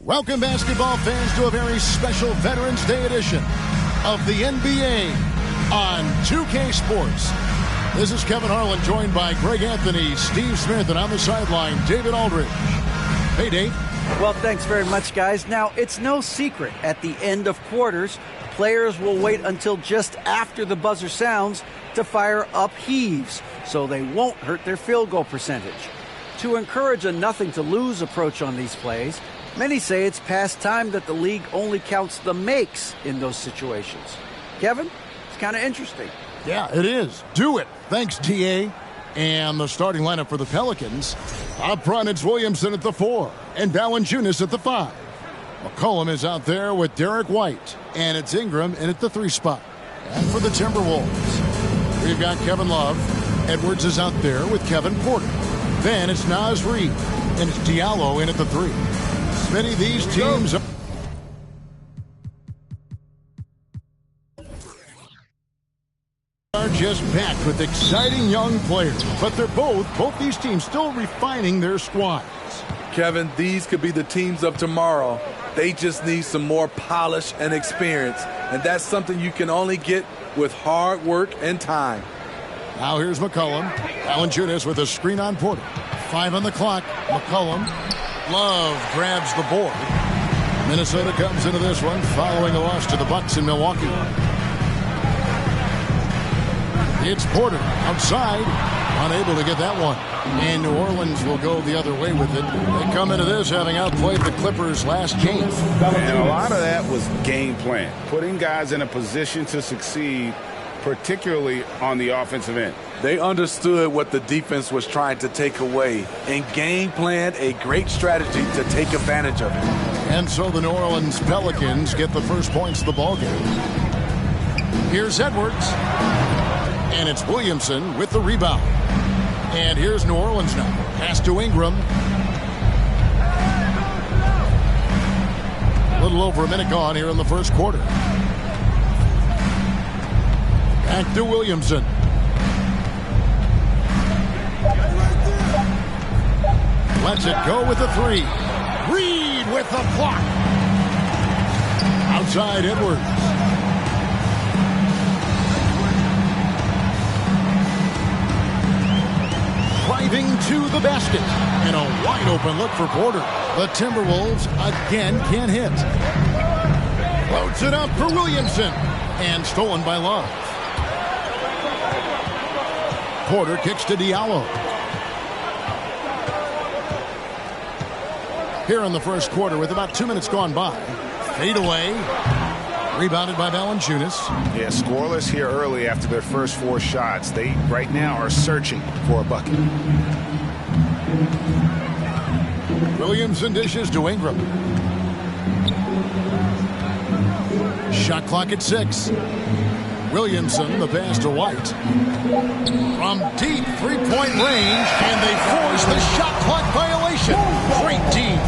Welcome, basketball fans, to a very special Veterans Day edition of the NBA on 2K Sports. This is Kevin Harlan, joined by Greg Anthony, Steve Smith, and on the sideline, David Aldridge. Hey, Dave. Well, thanks very much, guys. Now, it's no secret at the end of quarters, players will wait until just after the buzzer sounds to fire up heaves, so they won't hurt their field goal percentage. To encourage a nothing-to-lose approach on these plays, many say it's past time that the league only counts the makes in those situations. Kevin, it's kind of interesting. Yeah, it is. Do it. Thanks, TA. And the starting lineup for the Pelicans. Up front, it's Williamson at the 4 and Valanciunas at the 5. McCollum is out there with Derek White, and it's Ingram in at the 3 spot. And for the Timberwolves, we've got Kevin Love. Edwards is out there with Kevin Porter. Then it's Naz Reid, and it's Diallo in at the 3. Many of these teams are just packed with exciting young players, but they're both these teams still refining their squads. Kevin, these could be the teams of tomorrow. They just need some more polish and experience, and that's something you can only get with hard work and time. Now here's McCollum. Valanciunas with a screen on Porter. 5 on the clock. McCollum. Love grabs the board. Minnesota comes into this one following a loss to the Bucks in Milwaukee. It's Porter outside, unable to get that one. And New Orleans will go the other way with it. They come into this having outplayed the Clippers last game. And a lot of that was game plan, putting guys in a position to succeed, particularly on the offensive end. They understood what the defense was trying to take away and game planned a great strategy to take advantage of it. And so the New Orleans Pelicans get the first points of the ballgame. Here's Edwards. And it's Williamson with the rebound. And here's New Orleans now. Pass to Ingram. A little over a minute gone here in the first quarter. Back to Williamson. Lets it go with the 3. Reid with the block. Outside Edwards. Driving to the basket. And a wide open look for Porter. The Timberwolves again can't hit. Floats it up for Williamson. And stolen by Love. Porter kicks to Diallo. Here in the first quarter with about 2 minutes gone by. Fade away. Rebounded by Valanciunas. Yeah, scoreless here early after their first 4 shots. They right now are searching for a bucket. Williamson dishes to Ingram. Shot clock at 6. Williamson, the pass to White. From deep three-point range, and they force the shot clock violation. Great team.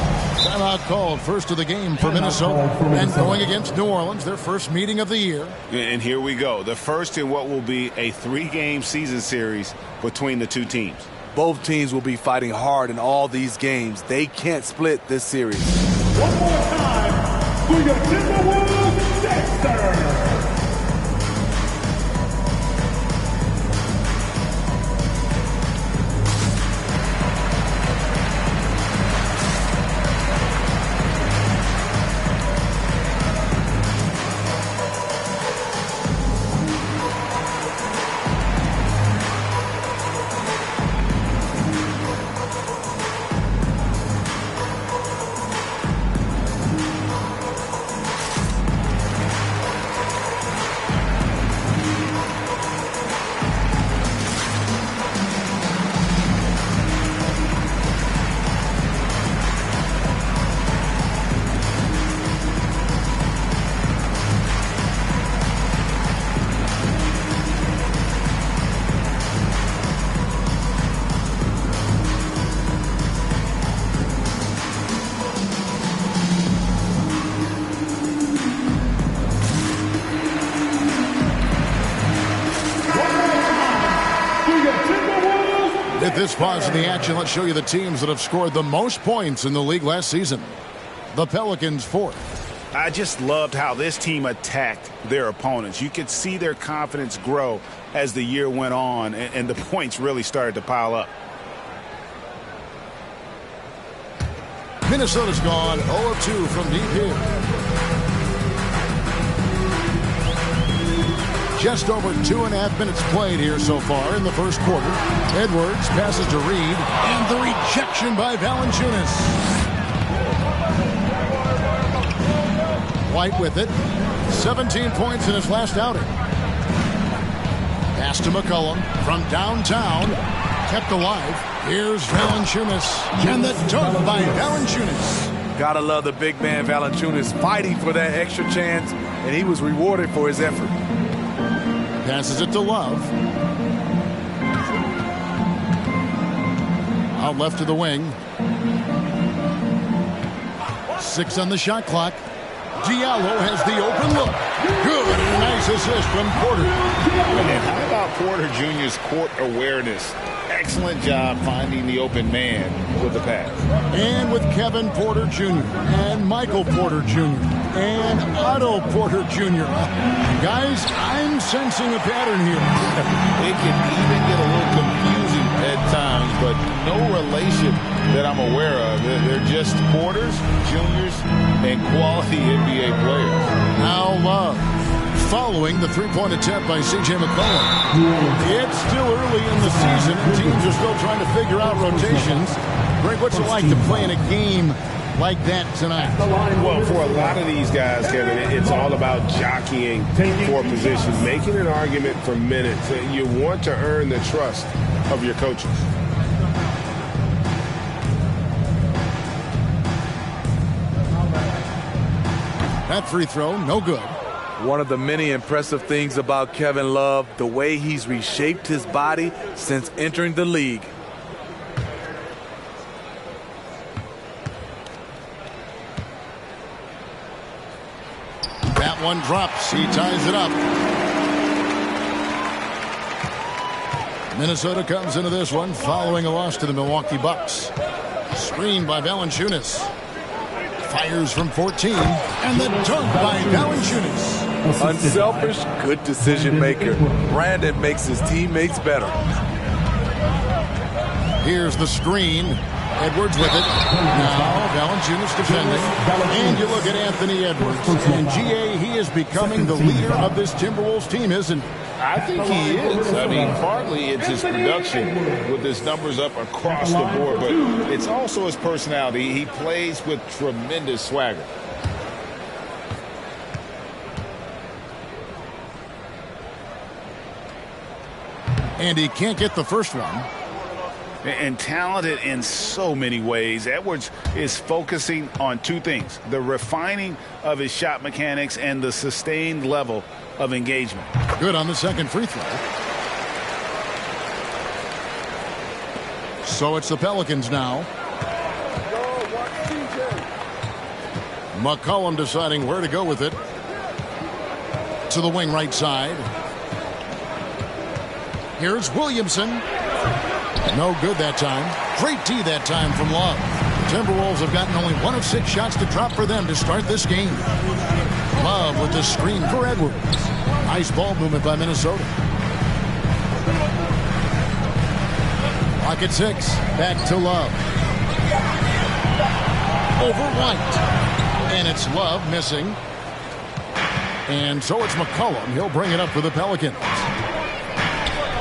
Timeout called, first of the game for Minnesota. And going against New Orleans, their first meeting of the year. And here we go. The first in what will be a 3-game season series between the 2 teams. Both teams will be fighting hard in all these games. They can't split this series. One more time for your Timberwolves, Dexter. At this pause in the action, let's show you the teams that have scored the most points in the league last season. The Pelicans' fourth. I just loved how this team attacked their opponents. You could see their confidence grow as the year went on, and the points really started to pile up. Minnesota's gone 0 of 2 from deep here. Just over 2.5 minutes played here so far in the first quarter. Edwards passes to Reed, and the rejection by Valanciunas. White with it. 17 points in his last outing. Pass to McCollum from downtown. Kept alive. Here's Valanciunas. And the dunk by Valanciunas. Gotta love the big man Valanciunas fighting for that extra chance, and he was rewarded for his effort. Passes it to Love. Out left to the wing. 6 on the shot clock. Diallo has the open look. Good, and a nice assist from Porter. And how about Porter Jr.'s court awareness? Excellent job finding the open man with the pass. And with Kevin Porter Jr. and Michael Porter Jr. and Otto Porter Jr. Guys, I'm sensing a pattern here. It can even get a little confusing at times, but no relation that I'm aware of. They're just Porters, Juniors, and quality NBA players. Now Love. Following the three-point attempt by C.J. McCollum. It's still early in the season, and teams are still trying to figure out rotations. Greg, what's it like to play in a game like that tonight? Well, for a lot of these guys, Kevin, it's all about jockeying for position, making an argument for minutes. You want to earn the trust of your coaches. That free throw, no good. One of the many impressive things about Kevin Love, the way he's reshaped his body since entering the league. That one drops. He ties it up. Minnesota comes into this one following a loss to the Milwaukee Bucks. Screen by Valanciunas. Fires from 14, and the dunk by Valanciunas. Unselfish, good decision maker. Brandon makes his teammates better. Here's the screen. Edwards with it. Now Valanciunas defending. And you look at Anthony Edwards. And GA, he is becoming the leader of this Timberwolves team, isn't he? I think he is. I mean, partly it's his production with his numbers up across the board, but it's also his personality. He plays with tremendous swagger. And he can't get the first one. And talented in so many ways. Edwards is focusing on two things: the refining of his shot mechanics and the sustained level of engagement. Good on the second free throw. So it's the Pelicans now. McCollum deciding where to go with it. To the wing right side. Here's Williamson. No good that time. Great D that time from Love. Timberwolves have gotten only 1 of 6 shots to drop for them to start this game. Love with the screen for Edwards. Nice ball movement by Minnesota. Clock at 6. Back to Love. Over White. And it's Love missing. And so it's McCollum. He'll bring it up for the Pelicans.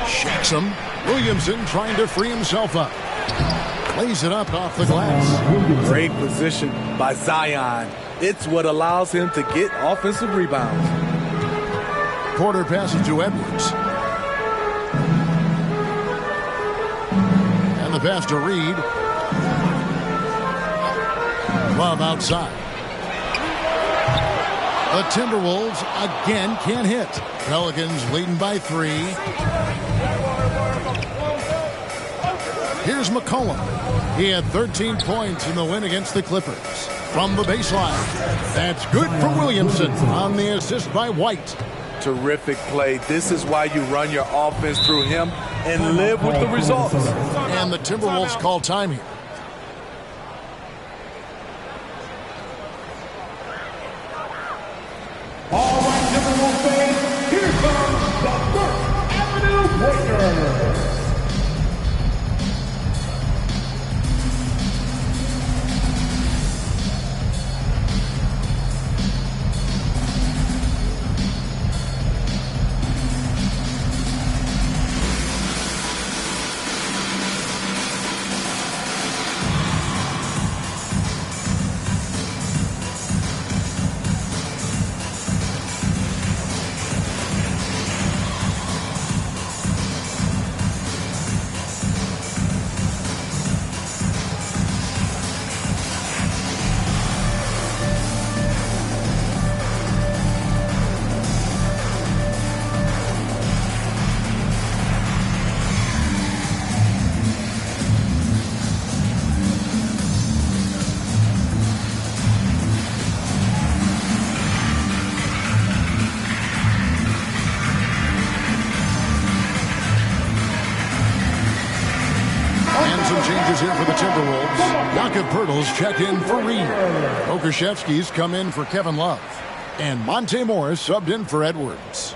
Shakes him. Williamson trying to free himself up. Lays it up off the glass. Great position by Zion. It's what allows him to get offensive rebounds. Porter passes to Edwards. And the pass to Reed. Love outside. The Timberwolves again can't hit. Pelicans leading by 3. Here's McCollum. He had 13 points in the win against the Clippers. From the baseline. That's good for Williamson on the assist by White. Terrific play. This is why you run your offense through him and live with the results. And the Timberwolves call time here. is in for the Timberwolves. Jakob Poeltl's checked in for Reed. Okashevsky's come in for Kevin Love. And Monte Morris subbed in for Edwards.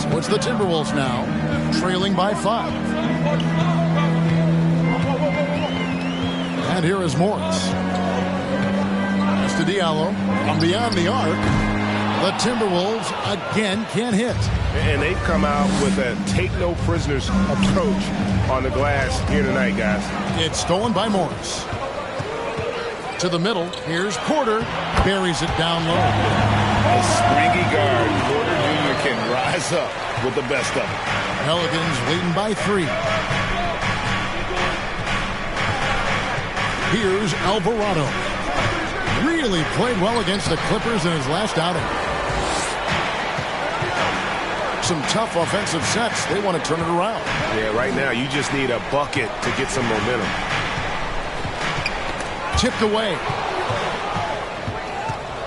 So it's the Timberwolves now, trailing by 5. And here is Morris. Pass to Diallo. From beyond the arc. The Timberwolves again can't hit. And they've come out with a take-no-prisoners approach on the glass here tonight, guys. It's stolen by Morris. To the middle. Here's Porter. Buries it down low. A springy guard. Porter Jr. can rise up with the best of it. Pelicans leading by 3. Here's Alvarado. Really played well against the Clippers in his last outing. Some tough offensive sets. They want to turn it around. Yeah, right now you just need a bucket to get some momentum. Tipped away.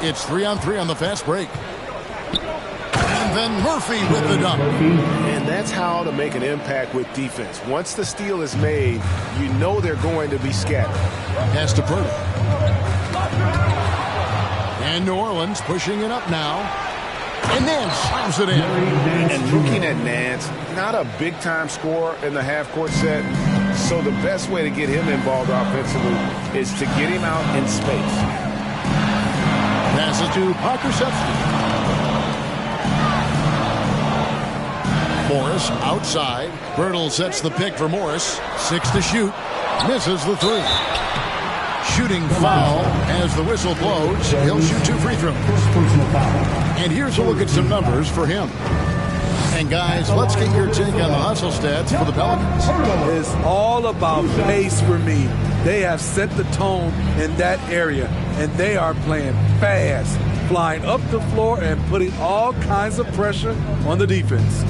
It's 3-on-3 on the fast break. And then Murphy with the dunk. And that's how to make an impact with defense. Once the steal is made, you know they're going to be scattered. Pass to Poeltl. And New Orleans pushing it up now. And Nance slams it in. And looking at Nance, not a big-time scorer in the half-court set. So the best way to get him involved offensively is to get him out in space. Passes to Pokusevski. Morris outside. Poeltl sets the pick for Morris. 6 to shoot. Misses the 3. Shooting foul as the whistle blows. He'll shoot 2 free throws. And here's a look at some numbers for him. And guys, let's get your take on the hustle stats for the Pelicans. It's all about pace for me. They have set the tone in that area, and they are playing fast, flying up the floor and putting all kinds of pressure on the defense.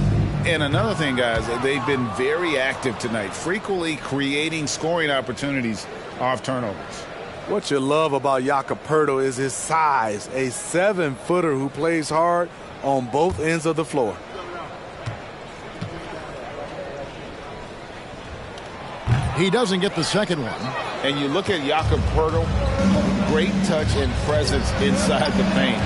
And another thing, guys, they've been very active tonight, frequently creating scoring opportunities off turnovers. What you love about Jakob Poeltl is his size, a 7-footer who plays hard on both ends of the floor. He doesn't get the second one. And you look at Jakob Poeltl, great touch and presence inside the paint.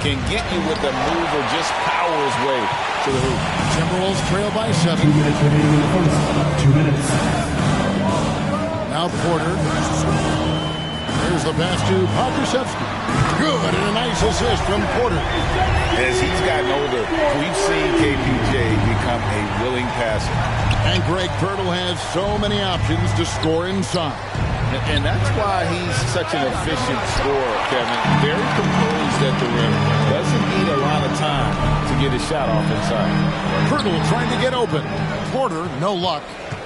Can get you with a move or just power his way to the hoop. Timberwolves trail by 7. 2 minutes remaining in the first. 2 minutes. Now Porter. Here's the pass to Pokusevski. Good, and a nice assist from Porter. As he's gotten older, we've seen KPJ become a willing passer. And Greg Poeltl has so many options to score inside. And that's why he's such an efficient scorer, Kevin. Very composed at the rim. Doesn't need a lot of time to get his shot off inside. Poeltl trying to get open. Porter, no luck.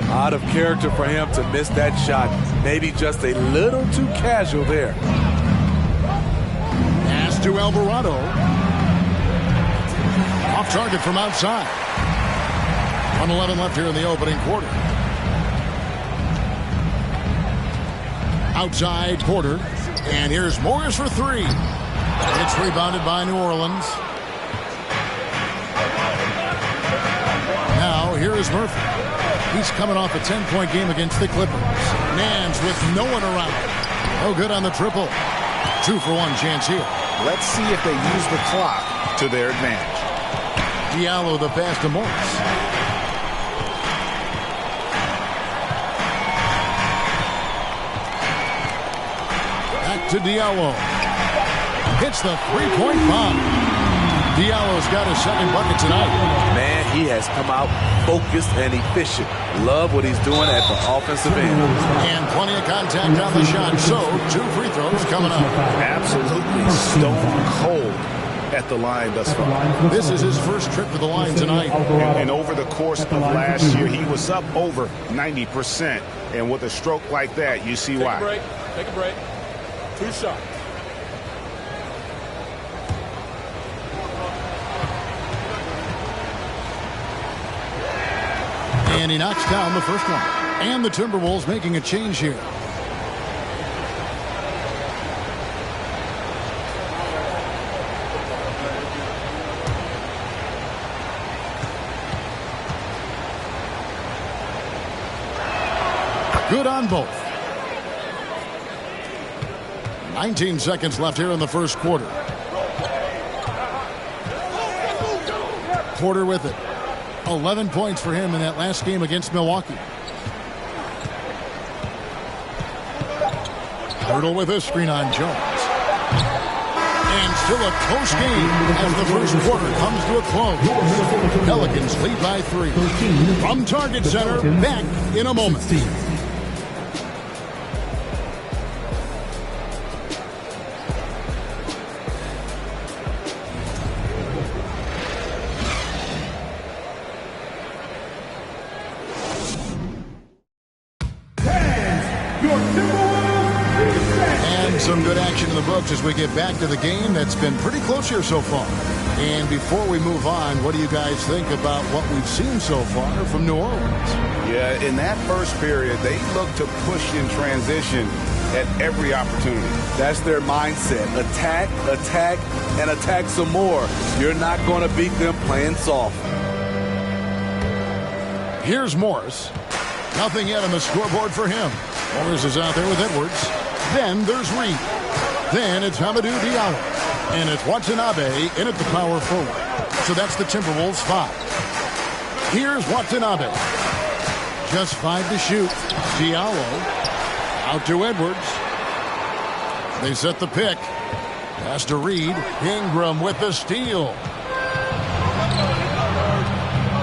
Out of character for him to miss that shot. Maybe just a little too casual there. Pass to Alvarado. Off target from outside. 1:11 left here in the opening quarter. Outside Porter. And here's Morris for 3. It's rebounded by New Orleans. Now here is Murphy. He's coming off a 10-point game against the Clippers. Nance with no one around. No good on the triple. 2-for-1 chance here. Let's see if they use the clock to their advantage. Diallo the pass to Morris. Back to Diallo. Hits the three-point bomb. Diallo's got his second bucket tonight. Man, he has come out focused and efficient. Love what he's doing at the offensive end. And plenty of contact on the shot. So, 2 free throws coming up. Absolutely stone cold at the line thus far. This is his first trip to the line tonight. And over the course of last year, he was up over 90%. And with a stroke like that, you see why. Take a break. 2 shots. And he knocks down the first one. And the Timberwolves making a change here. Good on both. 19 seconds left here in the first quarter. Porter with it. 11 points for him in that last game against Milwaukee. Hurdle with a screen on Jones. And still a close game as the first quarter comes to a close. Pelicans lead by 3. From Target Center, back in a moment. Some good action in the books as we get back to the game that's been pretty close here so far. And before we move on, what do you guys think about what we've seen so far from New Orleans? Yeah, in that first period, they look to push in transition at every opportunity. That's their mindset. Attack, attack, and attack some more. You're not going to beat them playing soft. Here's Morris. Nothing yet on the scoreboard for him. Morris is out there with Edwards. Then there's Reed. Then it's Hamidou Diallo. And it's Watanabe in at the power forward. So that's the Timberwolves 5. Here's Watanabe. Just 5 to shoot. Diallo out to Edwards. They set the pick. Pass to Reed. Ingram with the steal.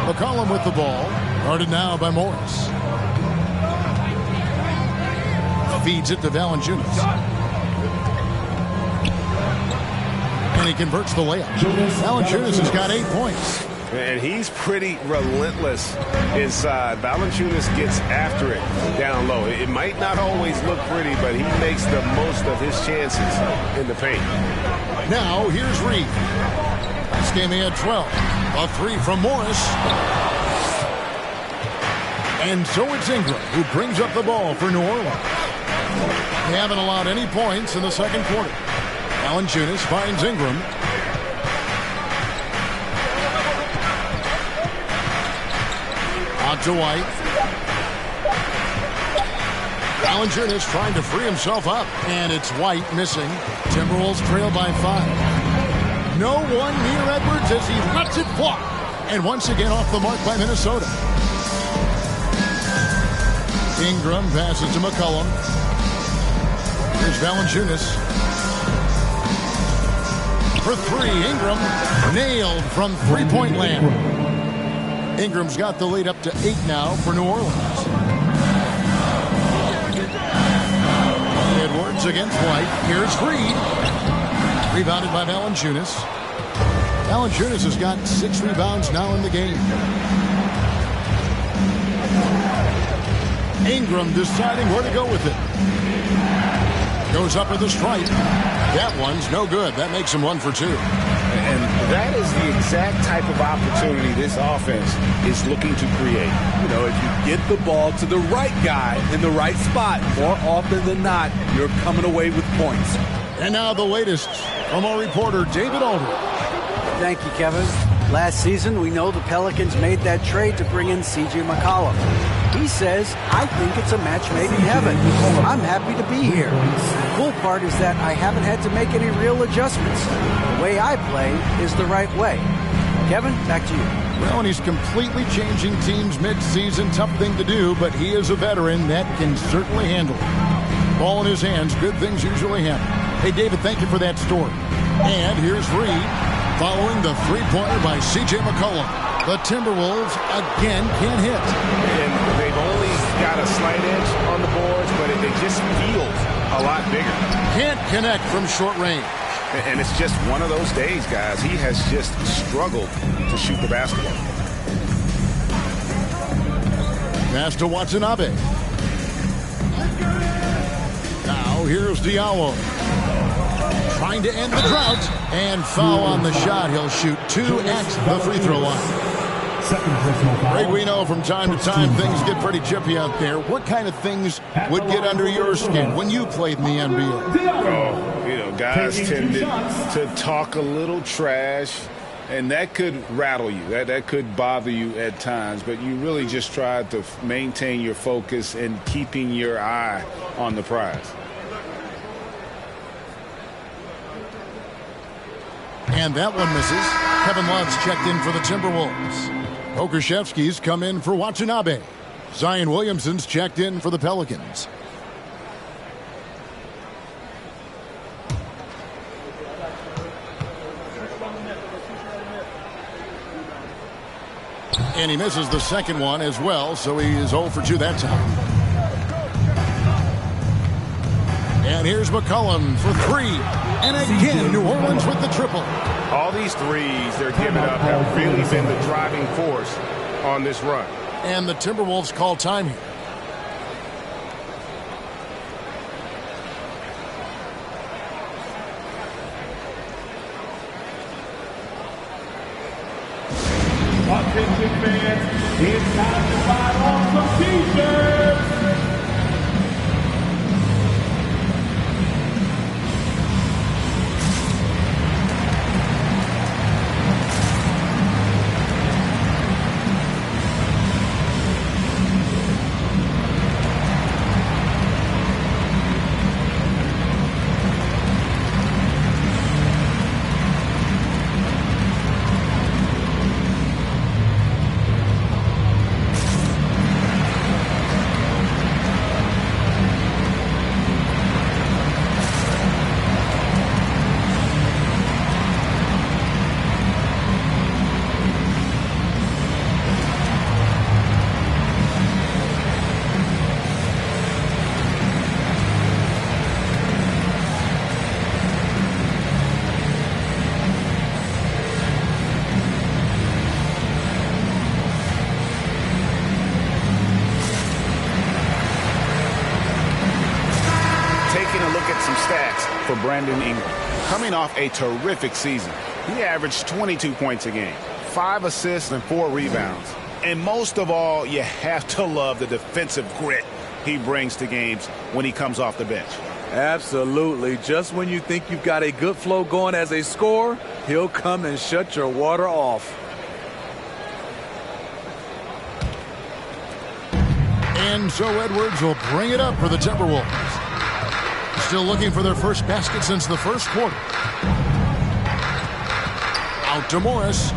McCollum with the ball. Guarded now by Morris. Feeds it to Valanciunas. And he converts the layup. Valanciunas has got 8 points. And he's pretty relentless inside. Valanciunas gets after it down low. It might not always look pretty, but he makes the most of his chances in the paint. Now here's Reed. Last game he had 12. A 3 from Morris. And so it's Ingram who brings up the ball for New Orleans. They haven't allowed any points in the second quarter. Valanciunas finds Ingram. On to White. Valanciunas trying to free himself up. And it's White missing. Timberwolves trail by 5. No one near Edwards as he lets it fly. And once again off the mark by Minnesota. Ingram passes to McCollum. Here's Valanciunas. For 3, Ingram nailed from three-point land. Ingram's got the lead up to 8 now for New Orleans. Edwards against White. Here's Reed. Rebounded by Valanciunas. Valanciunas has got 6 rebounds now in the game. Ingram deciding where to go with it. Goes up with a strike. That one's no good. That makes him 1 for 2. And that is the exact type of opportunity this offense is looking to create. You know, if you get the ball to the right guy in the right spot, more often than not, you're coming away with points. And now the latest from our reporter, David Aldridge. Thank you, Kevin. Last season, we know the Pelicans made that trade to bring in C.J. McCollum. He says, I think it's a match made in heaven. I'm happy to be here. The cool part is that I haven't had to make any real adjustments. The way I play is the right way. Kevin, back to you. Well, and he's completely changing teams mid-season. Tough thing to do, but he is a veteran that can certainly handle it. Ball in his hands, good things usually happen. Hey, David, thank you for that story. And here's Reed following the three-pointer by C.J. McCollum. The Timberwolves again can't hit. And they've only got a slight edge on the boards, but it just feels a lot bigger. Can't connect from short range. And it's just one of those days, guys. He has just struggled to shoot the basketball. Pass to Watanabe. Now here's Diallo. Trying to end the drought. And foul on the shot. He'll shoot 2 at the free throw line. Greg, we know from time to time things get pretty chippy out there. What kind of things would get under your skin when you played in the NBA? Oh, you know, guys tended to talk a little trash, And that could rattle you. That could bother you at times. But you really just try to maintain your focus and keeping your eye on the prize. And that one misses. Kevin Love's checked in for the Timberwolves. Pokusevski's come in for Watanabe. Zion Williamson's checked in for the Pelicans. And he misses the second one as well, so he is 0 for 2 that time. And here's McCollum for 3. And again, New Orleans with the triple. All these threes they're giving up have really been the driving force on this run. And the Timberwolves call time here. Attention fans, it's time to buy on some t-shirts. For Brandon Ingram. Coming off a terrific season, he averaged 22 points a game, 5 assists and 4 rebounds. And most of all, you have to love the defensive grit he brings to games when he comes off the bench. Absolutely. Just when you think you've got a good flow going as a scorer, he'll come and shut your water off. And so Edwards will bring it up for the Timberwolves. Still looking for their first basket since the first quarter. Out to Morris.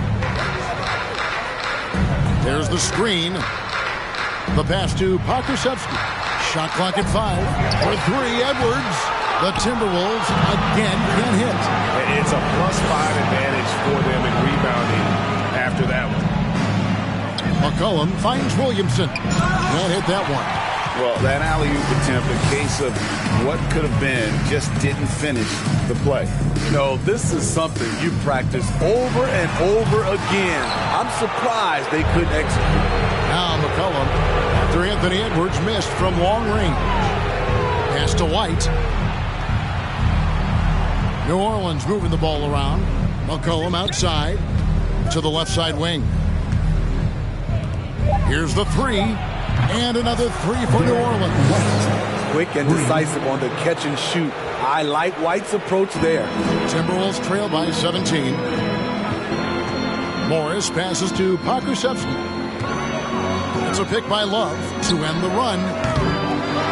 There's the screen. The pass to Pokusevski. Shot clock at 5. For 3, Edwards. The Timberwolves again can hit. It's a +5 advantage for them in rebounding after that one. McCollum finds Williamson. Can't hit that one. Well, that alley-oop attempt, a case of what could have been, just didn't finish the play. No, this is something you practice over and over again. I'm surprised they couldn't execute. Now McCollum, after Anthony Edwards missed from long range. Pass to White. New Orleans moving the ball around. McCollum outside to the left side wing. Here's the 3. And another 3 for New Orleans. Quick and decisive on the catch and shoot. I like White's approach there. Timberwolves trail by 17. Morris passes to Pokusevski. It's a pick by Love to end the run.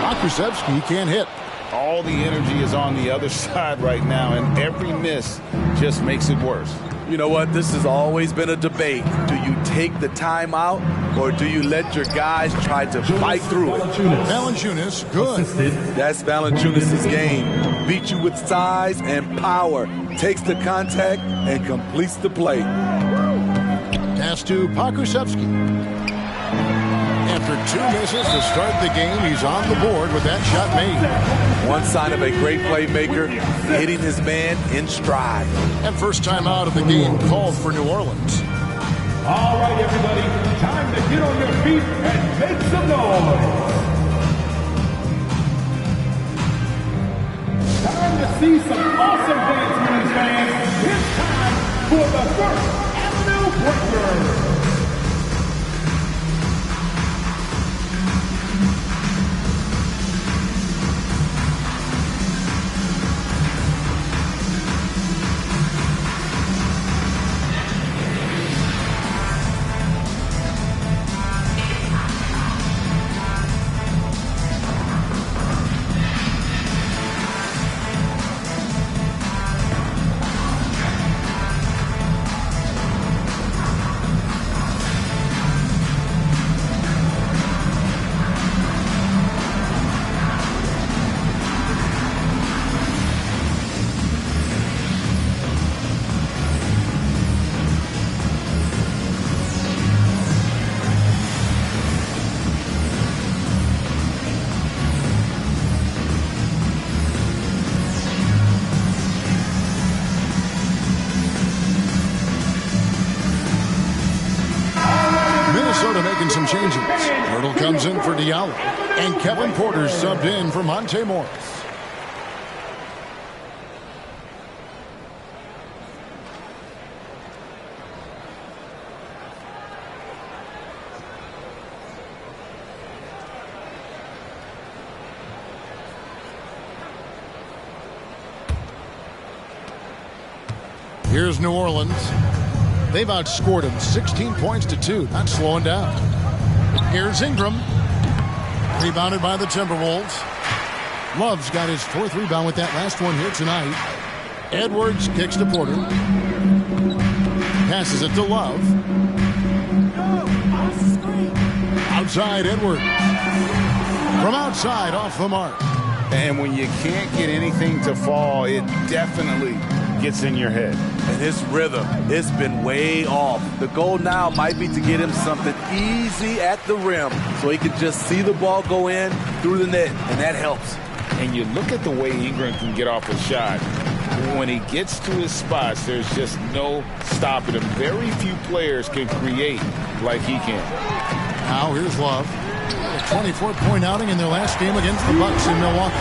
Pokusevski can't hit. All the energy is on the other side right now, and every miss just makes it worse. You know what? This has always been a debate. Do you take the timeout, or do you let your guys try to fight through it? Valanciunas, good. That's Valanciunas' game. Beat you with size and power. Takes the contact and completes the play. Pass to Pokusevski. After 2 misses to start the game, he's on the board with that shot made. One sign of a great playmaker, hitting his man in stride. And first time out of the game called for New Orleans. All right, everybody, time to get on your feet and make some noise. Time to see some awesome dance, fans. It's time for the First Avenue Breaker. they're making some changes. Myrtle comes in for Diallo. And Kevin Porter's subbed in for Monte Morris. Here's New Orleans. They've outscored him 16 points to 2. Not slowing down. Here's Ingram. Rebounded by the Timberwolves. Love's got his 4th rebound with that last one here tonight. Edwards kicks to Porter. Passes it to Love. Outside Edwards. From outside, off the mark. And when you can't get anything to fall, it definitely gets in your head. And his rhythm, it's been way off. The goal now might be to get him something easy at the rim so he can just see the ball go in through the net, and that helps. And you look at the way Ingram can get off a shot. When he gets to his spots, there's just no stopping him. Very few players can create like he can. Now here's Love. A 24-point outing in their last game against the Bucks in Milwaukee.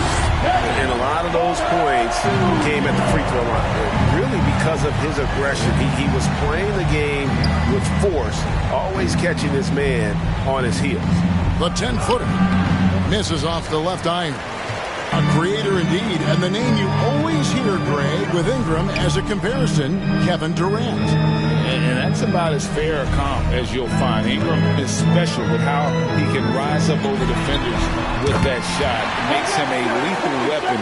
And a lot of those points came at the free throw line. Really because of his aggression. He was playing the game with force, always catching his man on his heels. The 10-footer misses off the left iron. A creator indeed, and the name you always hear, Greg, with Ingram as a comparison, Kevin Durant. And that's about as fair a comp as you'll find. Ingram is special with how he can rise up over defenders with that shot. It makes him a lethal weapon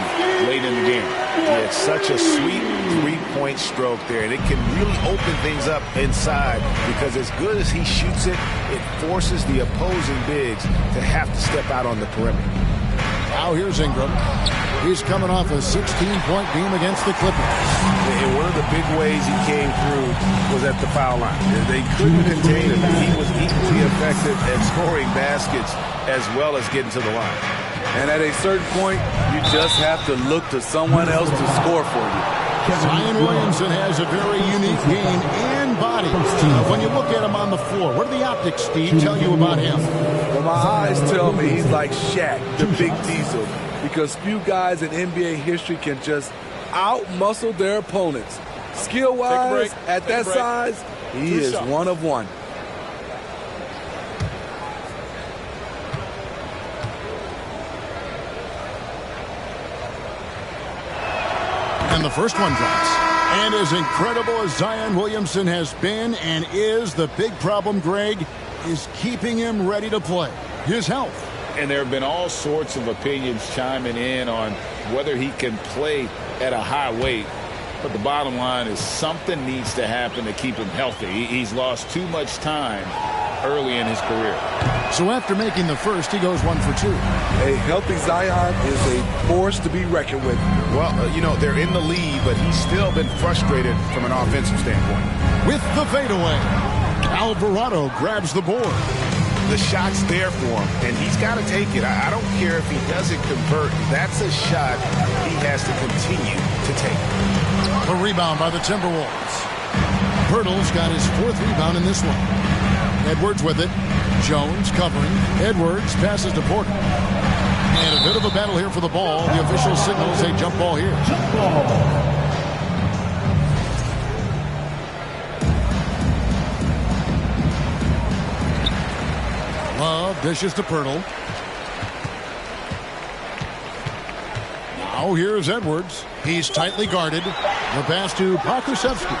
late in the game. Yeah, it's such a sweet three-point stroke there, and it can really open things up inside because as good as he shoots it, it forces the opposing bigs to have to step out on the perimeter. Now here's Ingram. He's coming off a 16-point game against the Clippers. And one of the big ways he came through was at the foul line. They couldn't contain him. He was equally effective at scoring baskets as well as getting to the line. And at a certain point, you just have to look to someone else to score for you. Zion Williamson has a very unique game and body. When you look at him on the floor, what do the optics, Steve, tell you about him? Well, my eyes tell me he's like Shaq, the big diesel, because few guys in NBA history can just out-muscle their opponents. Skill-wise, at that size, he is one of one. And the first one drops. And as incredible as Zion Williamson has been and is, the big problem, Greg, is keeping him ready to play. His health. And there have been all sorts of opinions chiming in on whether he can play at a high weight. But the bottom line is something needs to happen to keep him healthy. He's lost too much time early in his career. So after making the first, he goes 1 for 2. A healthy Zion is a force to be reckoned with. Well, they're in the lead, but he's still been frustrated from an offensive standpoint. With the fadeaway, Alvarado grabs the board. The shot's there for him, and he's got to take it. I don't care if he doesn't convert. That's a shot he has to continue to take. A rebound by the Timberwolves. Pirtle's got his 4th rebound in this one. Edwards with it. Jones covering. Edwards passes to Porter. And a bit of a battle here for the ball. The official signals a jump ball here. Jump ball. Love dishes to Pirtle. Now here's Edwards. He's tightly guarded. The pass to Pokusevski.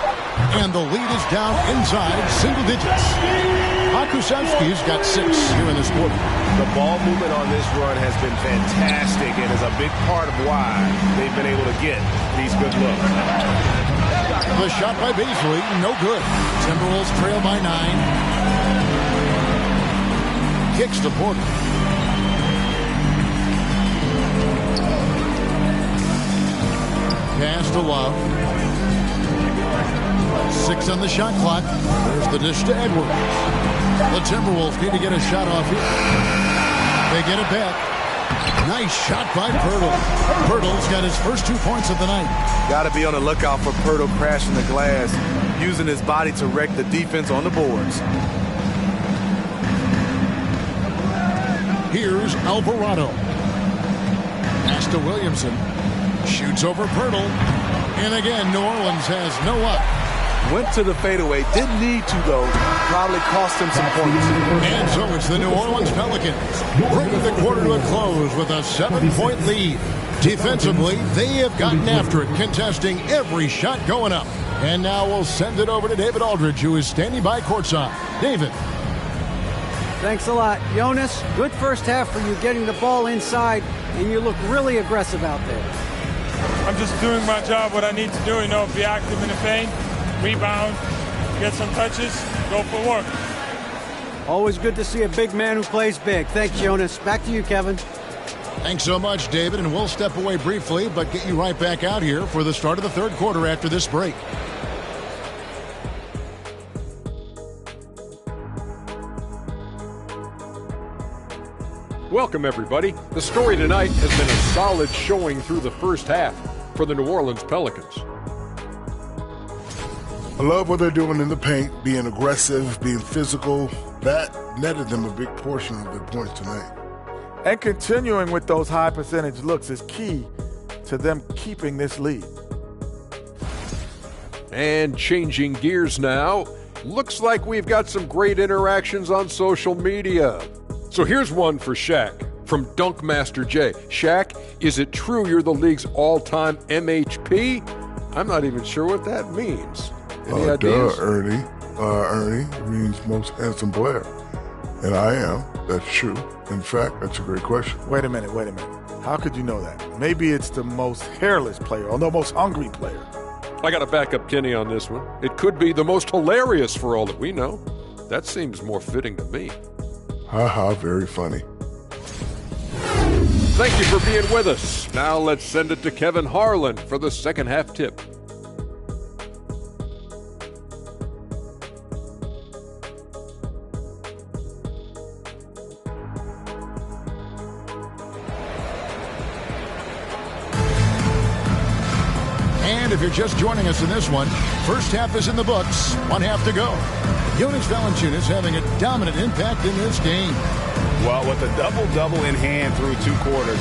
And the lead is down inside single digits. Pokusevski's got 6 here in this quarter. The ball movement on this run has been fantastic and is a big part of why they've been able to get these good looks. The shot by Beasley, no good. Timberwolves trail by 9. Kicks to Porter. Pass to Love. 6 on the shot clock. There's the dish to Edwards. The Timberwolves need to get a shot off here. They get it back. Nice shot by Pirtle. Pirtle's got his first 2 points of the night. Got to be on the lookout for Pirtle crashing the glass, using his body to wreck the defense on the boards. Here's Alvarado. Pass to Williamson. Shoots over Pirtle. And again, New Orleans has no luck. Went to the fadeaway. Didn't need to, though. Probably cost him some points. And so it's the New Orleans Pelicans bringing the quarter to a close with a 7-point lead. Defensively, they have gotten after it, contesting every shot going up. And now we'll send it over to David Aldridge, who is standing by courtside. David. Thanks a lot. Jonas, good first half for you getting the ball inside, and you look really aggressive out there. I'm just doing my job, what I need to do, be active in the paint, rebound, get some touches, go for work. Always good to see a big man who plays big. Thanks, Jonas. Back to you, Kevin. Thanks so much, David, and we'll step away briefly, but get you right back out here for the start of the third quarter after this break. Welcome, everybody. The story tonight has been a solid showing through the first half for the New Orleans Pelicans. I love what they're doing in the paint, being aggressive, being physical. That netted them a big portion of their points tonight. And continuing with those high percentage looks is key to them keeping this lead. And changing gears now, looks like we've got some great interactions on social media. So here's one for Shaq from Dunkmaster J. Shaq, is it true you're the league's all-time MHP? I'm not even sure what that means. Any ideas? Ernie. Ernie means most handsome player. And I am. That's true. In fact, that's a great question. Wait a minute. How could you know that? Maybe it's the most hairless player or the most hungry player. I got to back up Kenny on this one. It could be the most hilarious for all that we know. That seems more fitting to me. Ha, very funny. Thank you for being with us. Now let's send it to Kevin Harlan for the second half tip. And if you're just joining us in this one, first half is in the books, one half to go. Jonas Valanciunas having a dominant impact in this game. Well, with a double-double in hand through two quarters,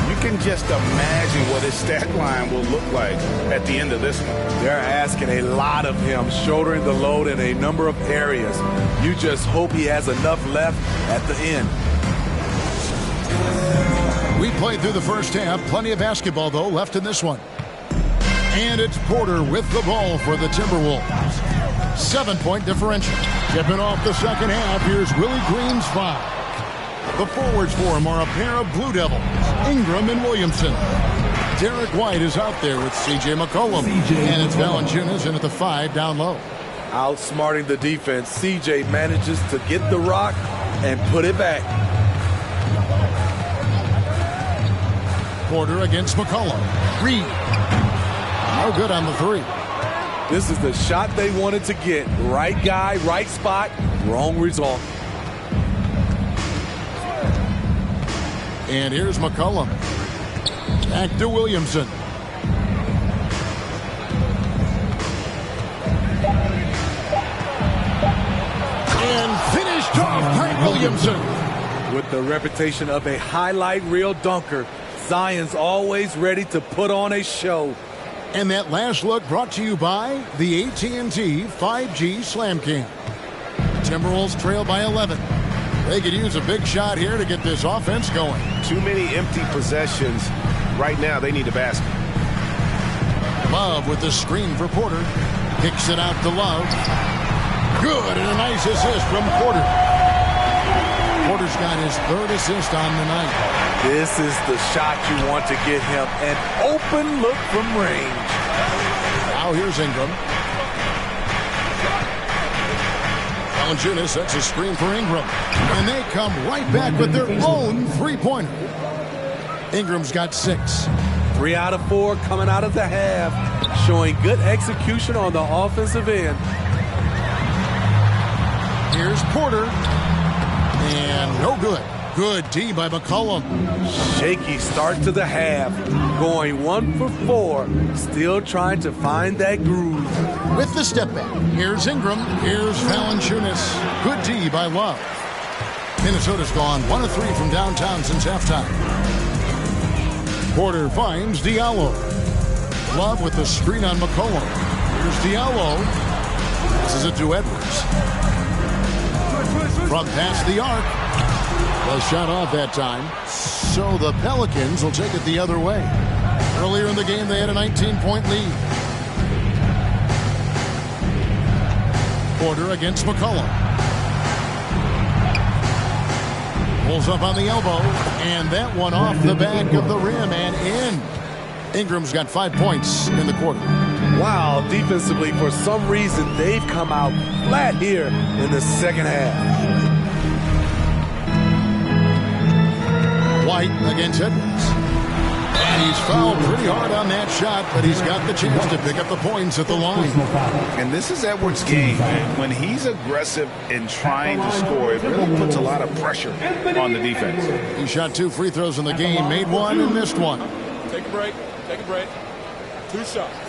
you can just imagine what his stat line will look like at the end of this one. They're asking a lot of him, shouldering the load in a number of areas. You just hope he has enough left at the end. We played through the first half. Plenty of basketball, though, left in this one. And it's Porter with the ball for the Timberwolves. 7-point differential. Tipping off the second half, here's Willie Green's foul. The forwards for him are a pair of Blue Devils, Ingram and Williamson. Derek White is out there with C.J. McCollum. And it's Valanciunas in at the 5 down low. Outsmarting the defense, C.J. manages to get the rock and put it back. Porter against McCollum. Reed. No good on the 3. This is the shot they wanted to get. Right guy, right spot, wrong result. And here's McCollum. Back to Williamson. And finished off by Williamson. With the reputation of a highlight reel dunker, Zion's always ready to put on a show. And that last look brought to you by the AT&T 5G Slam Cam. Timberwolves trail by 11. They could use a big shot here to get this offense going. Too many empty possessions. Right now, they need a basket. Love with the screen for Porter. Kicks it out to Love. Good, and a nice assist from Porter. Porter's got his 3rd assist on the night. This is the shot you want to get him. An open look from range. Now here's Ingram. Valanciunas sets a screen for Ingram. And they come right back with their own three-pointer. Ingram's got 6. 3 out of 4 coming out of the half. Showing good execution on the offensive end. Here's Porter. And no good. Good D by McCollum. Shaky start to the half. Going 1 for 4. Still trying to find that groove. With the step back. Here's Ingram. Here's Valanciunas. Good D by Love. Minnesota's gone 1 of 3 from downtown since halftime. Porter finds Diallo. Love with the screen on McCollum. Here's Diallo. This is it to Edwards. From past the arc. The shot off that time. So the Pelicans will take it the other way. Earlier in the game, they had a 19-point lead. Porter against McCollum. Pulls up on the elbow, and that one off the back of the rim and in. Ingram's got 5 points in the quarter. Wow, defensively, for some reason, they've come out flat here in the second half. White against Edwards. And he's fouled pretty hard on that shot, but he's got the chance to pick up the points at the line. And this is Edwards' game, man. When he's aggressive and trying to score, it really puts a lot of pressure on the defense. He shot 2 free throws in the game, made one and missed one. Take a break. Take a break. 2 shots.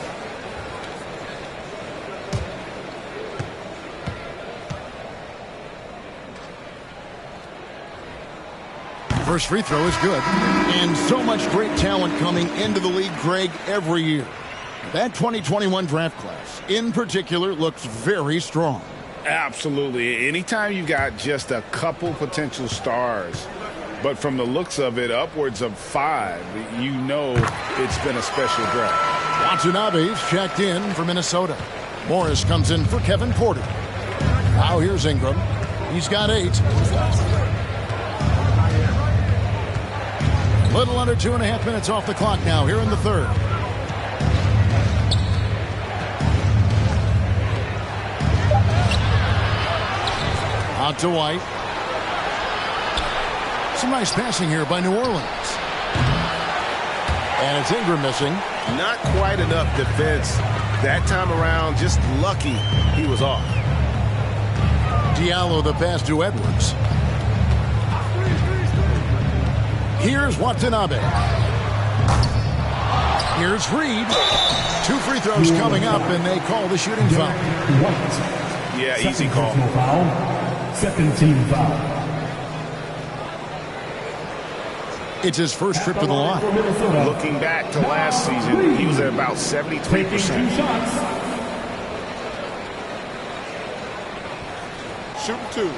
First free throw is good. And so much great talent coming into the league, Greg, every year. That 2021 draft class, in particular, looks very strong. Absolutely. Anytime you got just a couple potential stars, but from the looks of it, upwards of 5, you know it's been a special draft. Watanabe's checked in for Minnesota. Morris comes in for Kevin Porter. Now here's Ingram. He's got 8. Little under 2.5 minutes off the clock now here in the third. Out to White. Some nice passing here by New Orleans. And it's Ingram missing. Not quite enough defense that time around. Just lucky he was off. Diallo the pass to Edwards. Here's Watanabe. Here's Reed. 2 free throws coming up, and they call the shooting foul. Yeah, easy call. Second team foul. It's his first trip to the line. Looking back to last season, he was at about 73%. 2 shots. Shooting 2.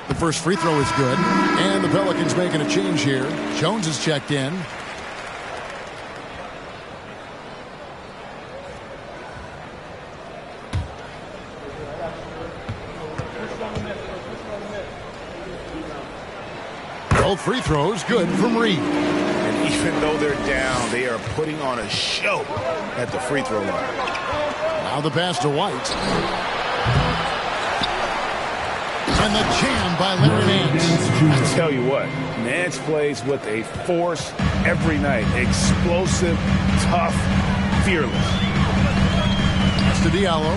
The first free throw is good, and the Pelicans making a change here. Jones is checked in. Both free throws good from Reed. And even though they're down, they are putting on a show at the free throw line. Now the pass to White. And the jam by Larry Nance. I tell you what, Nance plays with a force every night. Explosive, tough, fearless. That's to Diallo.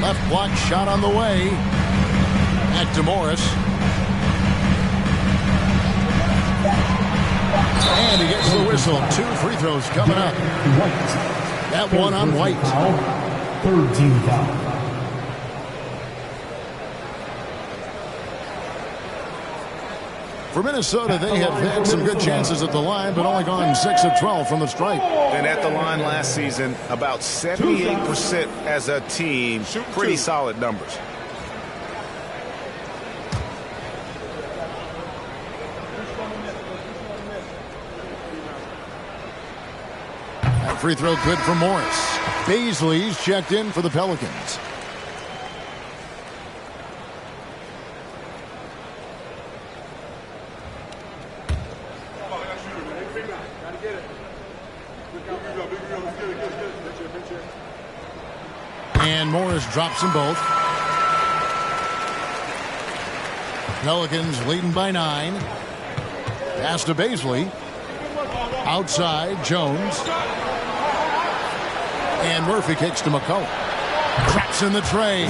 Left block shot on the way. Back to Morris. And he gets the whistle. 2 free throws coming up. That one on White. Third team foul. For Minnesota, they have had some good chances at the line, but only gone 6 of 12 from the stripe. And at the line last season, about 78% as a team. Pretty solid numbers. That free throw good for Morris. Baisley's checked in for the Pelicans. And Morris drops them both. Pelicans leading by 9. Pass to Baisley. Outside, Jones. And Murphy kicks to McCollum. Traps in the tray.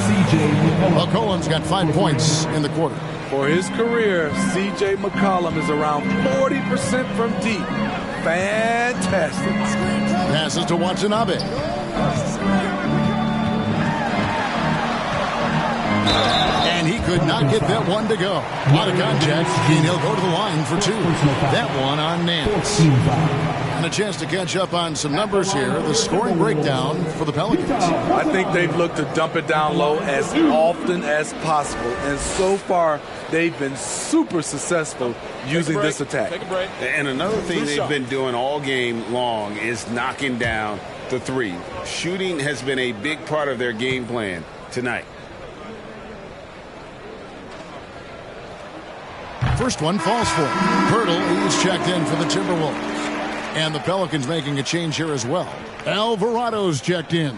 McCollum's got 5 points in the quarter. For his career, C.J. McCollum is around 40% from deep. fantastic. Passes to Watanabe. And he could not get that one to go. A lot of contact, and he'll go to the line for two. That one on Nance. And a chance to catch up on some numbers here. The scoring breakdown for the Pelicans. I think they've looked to dump it down low as often as possible. And so far, they've been super successful using this attack. Take a break. And another thing they've been doing all game long is knocking down the three. Shooting has been a big part of their game plan tonight. First one falls for Pirtle. He's checked in for the Timberwolves. And the Pelicans making a change here as well. Alvarado's checked in.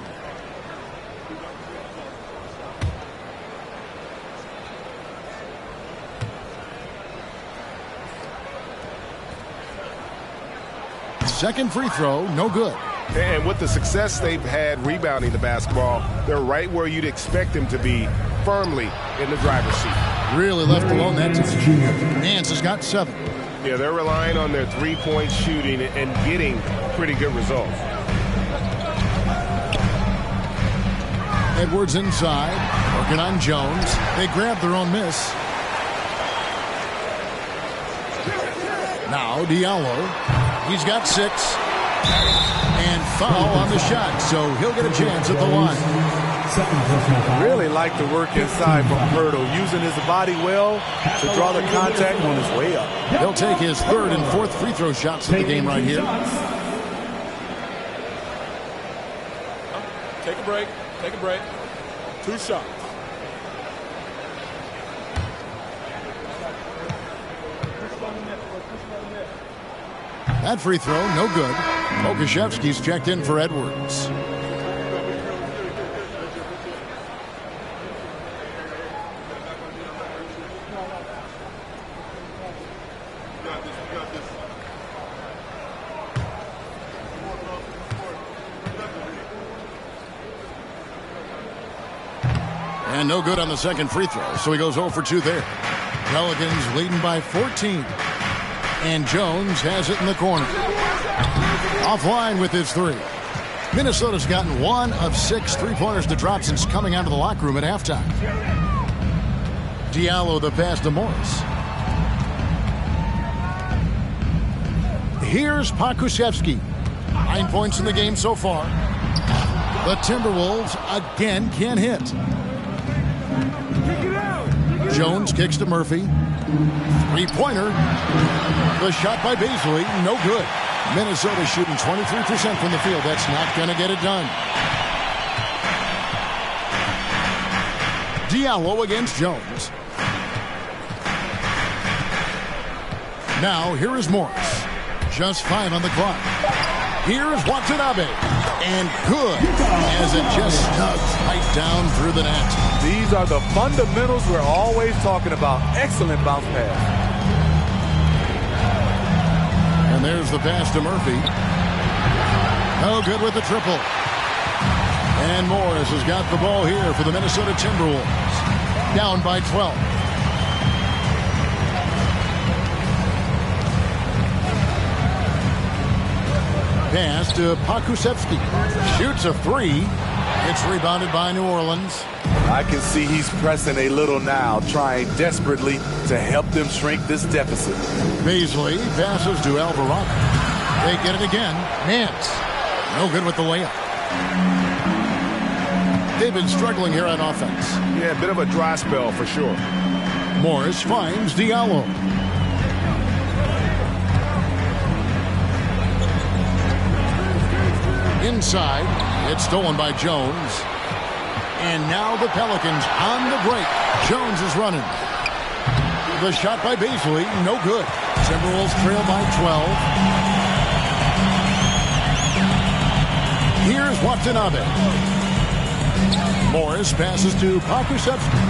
Second free throw, no good. And with the success they've had rebounding the basketball, they're right where you'd expect them to be, firmly in the driver's seat. Really left alone that time. Nance has got 7. Yeah, they're relying on their three-point shooting and getting pretty good results. Edwards inside, working on Jones. They grab their own miss. Now Diallo. He's got 6. And foul on the shot, so he'll get a chance at the line. Really like the work inside from Pirtle, using his body well to draw the contact on his way up. He'll take his 3rd and 4th free throw shots of the game right here. Take a break. Take a break. 2 shots. That free throw, no good. Okashevsky's checked in for Edwards. And no good on the second free throw, so he goes 0 for 2 there. Pelicans leading by 14. And Jones has it in the corner. Offline with his 3. Minnesota's gotten 1 of 6 3-pointers to drop since coming out of the locker room at halftime. Diallo the pass to Morris. Here's Pokusevski. 9 points in the game so far. The Timberwolves again can't hit. Jones kicks to Murphy. 3-pointer. The shot by Beasley, no good. Minnesota shooting 23% from the field. That's not going to get it done. Diallo against Jones. Now here is Morris. Just 5 on the clock. Here's Watanabe. And good as it just snugs right down through the net. These are the fundamentals we're always talking about. Excellent bounce pass. And there's the pass to Murphy. No good with the triple. And Morris has got the ball here for the Minnesota Timberwolves. Down by 12. Pass to Pokusevski. Shoots a 3. It's rebounded by New Orleans. I can see he's pressing a little now, trying desperately to help them shrink this deficit. Beasley passes to Alvarado. They get it again. Nance. No good with the layup. They've been struggling here on offense. Yeah, a bit of a dry spell for sure. Morris finds Diallo. Inside, it's stolen by Jones. And now the Pelicans on the break. Jones is running. The shot by Beasley, no good. Timberwolves trail by 12. Here's Watanabe. Morris passes to Pokusevski.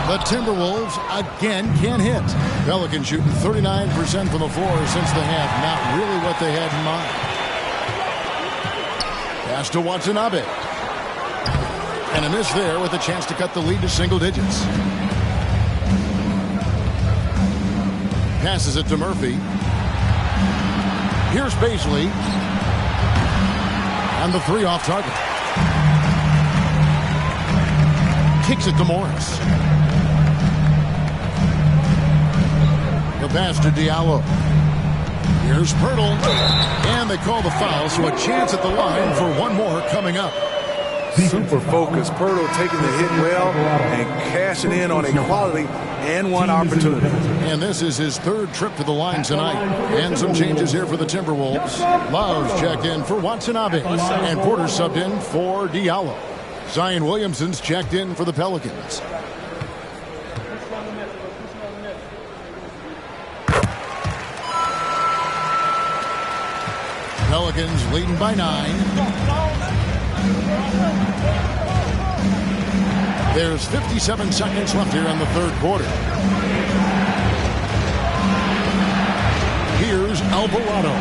The Timberwolves again can't hit. Pelicans shooting 39% from the floor since the half. Not really what they had in mind. Pass to Watanabe. And a miss there with a chance to cut the lead to single digits. Passes it to Murphy. Here's Baisley. And the three off target. Kicks it to Morris. The pass to Diallo. Here's Pirtle. And they call the foul, so a chance at the line for one more coming up. Super focused. Pirtle taking the hit well and cashing in on a quality and one opportunity. And this is his third trip to the line tonight. And some changes here for the Timberwolves. Love's checked in for Watanabe. And Porter subbed in for Diallo. Zion Williamson's checked in for the Pelicans. Pelicans leading by 9. There's 57 seconds left here in the third quarter. Here's Alvarado,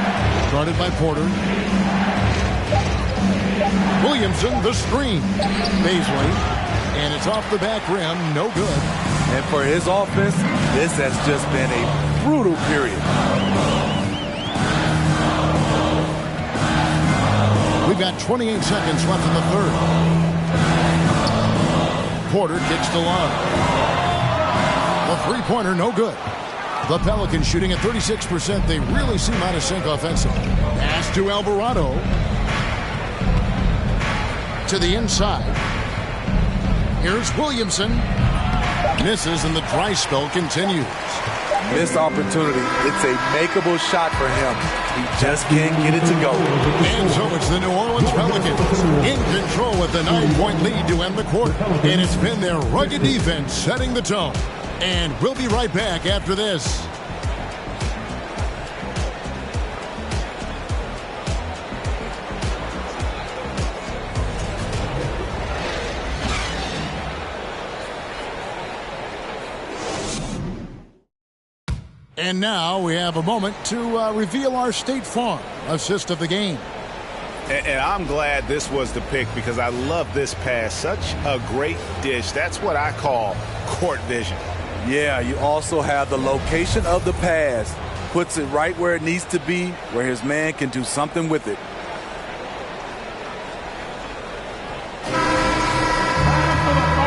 guarded by Porter. Williamson, the screen. Baisley, and it's off the back rim, no good. And for his offense, this has just been a brutal period. We've got 28 seconds left in the third. Porter kicks to Love. The three-pointer, no good. The Pelicans shooting at 36%. They really seem out of sync offensively. Pass to Alvarado. To the inside. Here's Williamson. Misses, and the dry spell continues. Missed opportunity. It's a makeable shot for him. He just can't get it to go. And so it's the New Orleans Pelicans in control with the 9-point lead to end the quarter. And it's been their rugged defense setting the tone. And we'll be right back after this. And now we have a moment to reveal our State Farm assist of the game. And I'm glad this was the pick because I love this pass. Such a great dish. That's what I call court vision. Yeah, you also have the location of the pass. Puts it right where it needs to be, where his man can do something with it.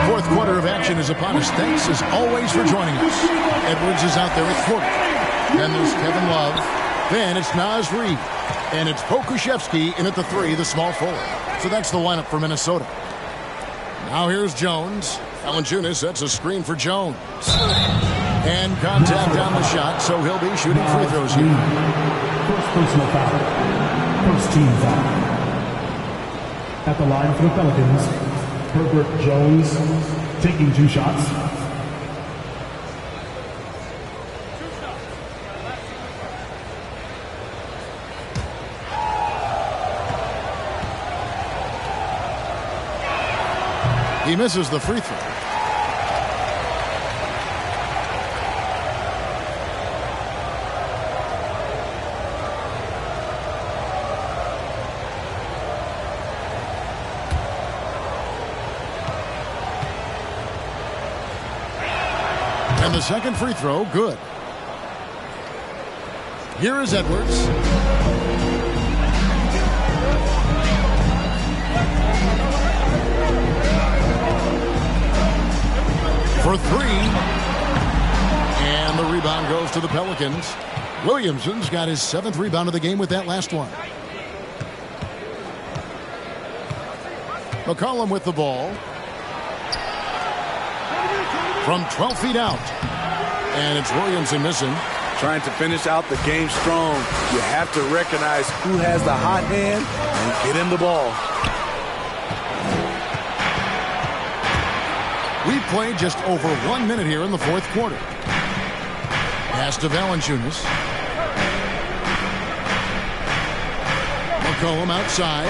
Fourth quarter of action is upon us. Thanks as always for joining us. Edwards is out there at quarter. Then there's Kevin Love. Then it's Naz Reid. And it's Pokuševski in at the 3, the small forward. So that's the lineup for Minnesota. Now here's Jones. Valanciunas sets a screen for Jones. And contact on the shot, so he'll be shooting free throws here. First personal foul. First team foul. At the line for the Pelicans, Herbert Jones taking 2 shots. He misses the free throw. And the second free throw, good. Here is Edwards. For 3. And the rebound goes to the Pelicans. Williamson's got his 7th rebound of the game with that last one. McCollum with the ball. From 12 feet out. And it's Williamson missing. Trying to finish out the game strong. You have to recognize who has the hot hand and get him the ball. We played just over 1 minute here in the fourth quarter. Pass to Valanciunas. McCollum outside.